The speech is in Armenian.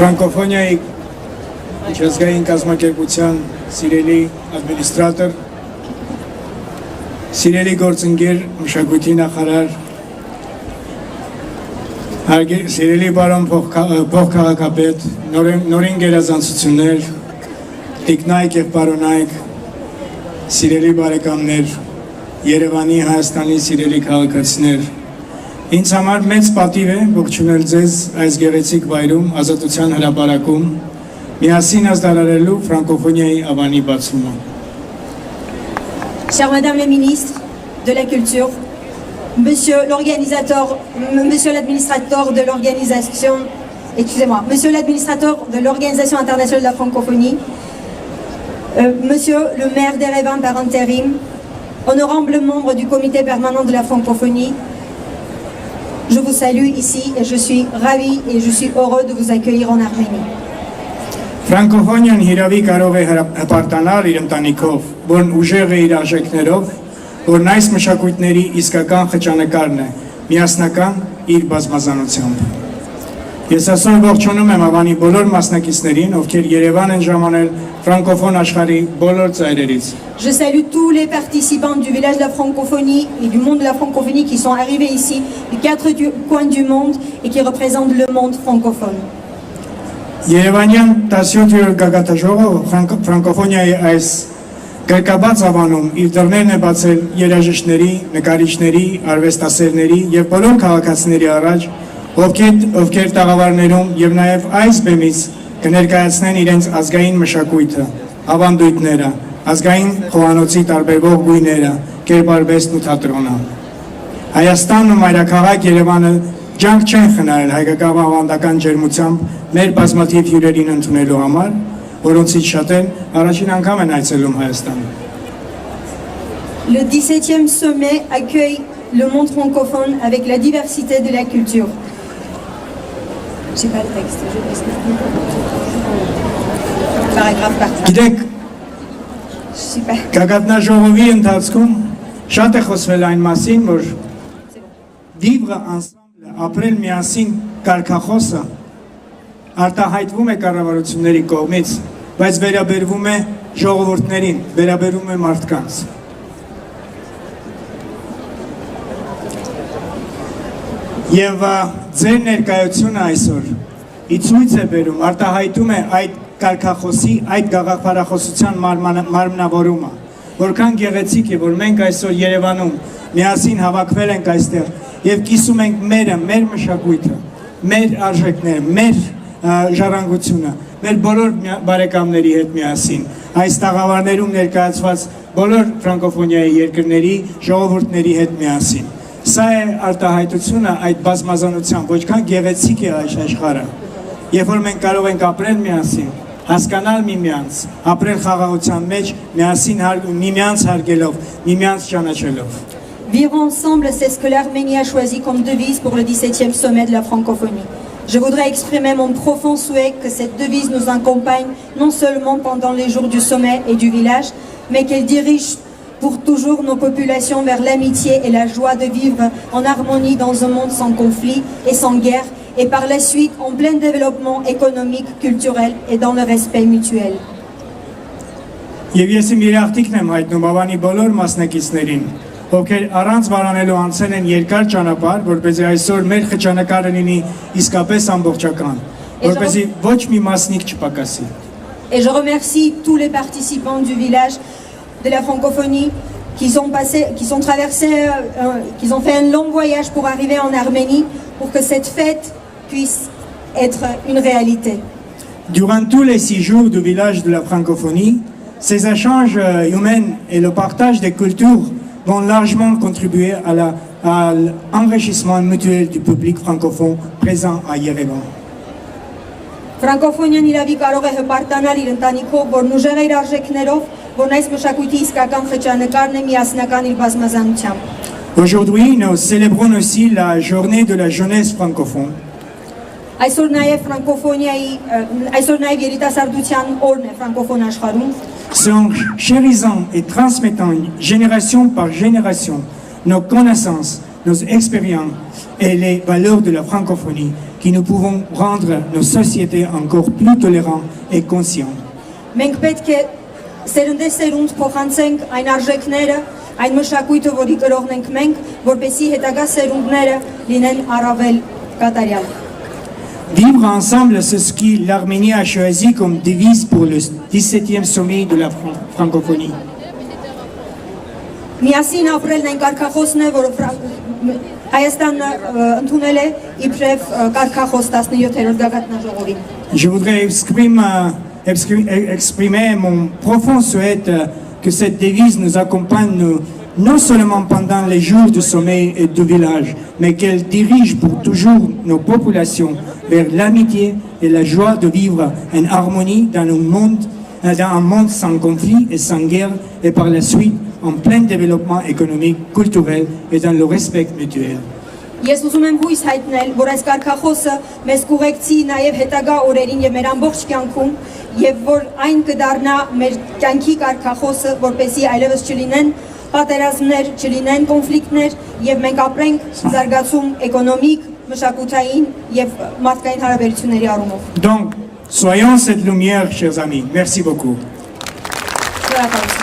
Ֆրանկոֆոնիայի միջազգային կազմակերպության սիրելի ադմինիստրատոր, սիրելի գործընկեր, մշակույթի նախարար, սիրելի պարոն փոխքաղաքապետ, նորին գերազանցություններ, տիկնայք եւ պարոնայք, սիրելի բարեկամներ, Երևանի, Հայաստանի սիրելի քաղաքացիներ, ինձ համար մեծ պատիվ է ողջունել ձեզ այս գեղեցիկ վայրում, Ազատության հրապարակում, միասին ազդարարելու ֆրանկոֆոնիայի ավանի բացումը։ Chère Madame la Ministre de la Culture, Monsieur l'organisateur, Monsieur l'administrateur de l'organisation, excusez-moi, Monsieur l'administrateur de l'Organisation internationale de la francophonie, Monsieur le maire d'Erevan par intérim, honorable membre du comité permanent de la francophonie, je vous salue ici et je suis ravi et je suis heureux de vous accueillir en Arménie. Ֆրանկոֆոնիան հիրավի կարող է հպարտանալ իր ընտանիքով, որն ուժեղ է իր արժեքներով, որն այս մշակույթների իսկական խճանկարն է, միասնական իր բազմազանությամբ։ Ես այսօր ողջունում եմ Ավանի բոլոր մասնակիցներին, ովքեր Երևան են ժամանել ֆրանկոֆոն աշխարհի բոլոր ծայրերից։ Je salue tous les participants du village de la francophonie et du monde de la francophonie qui sont arrivés ici, des quatre coins du monde et qui représentent le monde francophone. Երևանյան 17-րդ գագաթաժողովը ֆրանկոֆոնիայի այս գրկաբաց ավանում իր դռներն է բացել երաժիշտների, նկարիչների, արվեստասերների եւ բոլոր քաղաքացիների առաջ, ովքեր տաղավարներում եւ նաեւ այս բեմից կներկայացնեն իրենց ազգային մշակույթը, ավանդույթները, ազգային խոհանոցի տարբերվող գույները, կերպարվեստն ու թատրոնը։ Հայաստանն ու մայրաքաղաք Երևանը ջանք չեն խնայել հայկական ավանդական ջերմությամբ մեր բազմաթիվ հյուրերին ընդունելու համար, որոնցից շատերն առաջին անգամ են այցելում Հայաստան։ Le 17e sommet accueille le monde francophone avec la diversité de la culture. J'ai pas le texte, je vais paragraphe par Գիտեք, գագաթնաժողովի ընթացքում շատ է խոսվել այն մասին, որ vivre ensemble, ապրել միասին կարգախոսը արտահայտվում է կառավարությունների կողմից, բայց վերաբերվում է ժողովուրդներին, վերաբերվում է մարդկանց։ Եվ ձեր ներկայությունը այսօր իցույց է բերում, արտահայտում է այդ կարգախոսի, այդ գաղափարախոսության մարմնավորումը, որքան գեղեցիկ է, որ մենք այսօր Երևանում միասին հավաքվել ենք այստեղ եւ կիսում ենք մեր մշակույթը, մեր արժեքները, մեր ժառանգությունը, մեր բոլոր բարեկամների հետ միասին, այս տաղավարներում ներկայացված բոլոր ֆրանկոֆոնիայի երկրների ժողովուրդների հետ միասին։ Սա է արտահայտությունը այդ բազմազանության, ոչքան գեղեցիկ է այս աշխարհը, երբ որ մենք կարող ենք ապրել միասին, հասկանալ միմյանց, ապրել խաղաղության մեջ, միասին միմյանց հարգելով, միմյանց ճանաչելով։ Vivre ensemble, c'est ce que l'Arménie a choisi comme devise pour le 17e sommet de la francophonie. Je voudrais exprimer mon profond souhait que cette devise nous accompagne non seulement pendant les jours du sommet et du village, mais qu'elle dirige pour toujours nos populations vers l'amitié et la joie de vivre en harmonie dans un monde sans conflit et sans guerre, et par la suite en plein développement économique, culturel et dans le respect mutuel. Եվ ես իմ երախտիկն եմ հայտնում Ավանի բոլոր մասնակիցներին, ովքեր առանց վարանելու անցել են երկար ճանապարհ, որպեսզի այսօր մեր խճանկարը լինի իսկապես ամբողջական, որպեսզի ոչ մի մասնիկ չպակասի։ Et je remercie tous les participants du village de la francophonie qui ont fait un long voyage pour arriver en Arménie pour que cette fête puisse être une réalité. Durant tous les 6 jours du village de la francophonie, ces échanges humains et le partage des cultures vont largement contribuer à l'enrichissement mutuel du public francophone présent à Yerevan. Ֆրանկոֆոնիան իրավի կարող է հպարտանալ իր ընտանիքով, որն ուժեղ է իր արժեքներով, որն այս մշակույթի իսկական խճանկարն է միասնական իր բազմազանությամբ։ Aujourd'hui, nous célébrons aussi la journée de la jeunesse francophone. Այսօր նաև երիտասարդության օրն է ֆրանկոֆոն աշխարհում։ En chérissant et transmettant génération par génération nos connaissances, nos expériences et les valeurs de la francophonie qui nous pouvons rendre nos sociétés encore plus tolérantes et conscientes. Մենք պետք է սերնդեսերունդ փոխանցենք այն արժեքները, այն մշակույթը, որի կրողն ենք մենք, որպեսզի հետագա սերունդները լինեն առավել կատարյալ։ Vivre ensemble, c'est ce que l'Arménie a choisi comme devise pour le 17e sommet de la francophonie. Միասին ապրելն այն կարգախոսն է, որը Հայաստանը ընդունել է իբրև կարգախոս 17-րդ գագաթնաժողովին։ Je voudrais exprimer mon profond souhait que cette devise nous accompagne non seulement pendant les jours du sommet et du village, mais qu'elle dirige pour toujours nos populations vers l'amitié et la joie de vivre en harmonie dans un monde sans conflit et sans guerre, et par la suite en plein développement économique, culturel et dans le respect mutuel. Ես ուզում եմ հույս հայտնել, որ այս կարգախոսը մեզ կուղեկցի նաև հետագա օրերին եւ մեր ամբողջ կյանքում, եւ որ այն կդառնա մեր կյանքի կարգախոսը, որպեսզի այլևս չլինեն պատերազմներ, չլինեն կոնֆլիկտներ եւ մենք ապրենք զարգացում էկոնոմիկ, մշակութային եւ մարդկային հարաբերությունների առումով։ Donc, soyons cette lumière, chers amis. Merci beaucoup. Շնորհակալություն։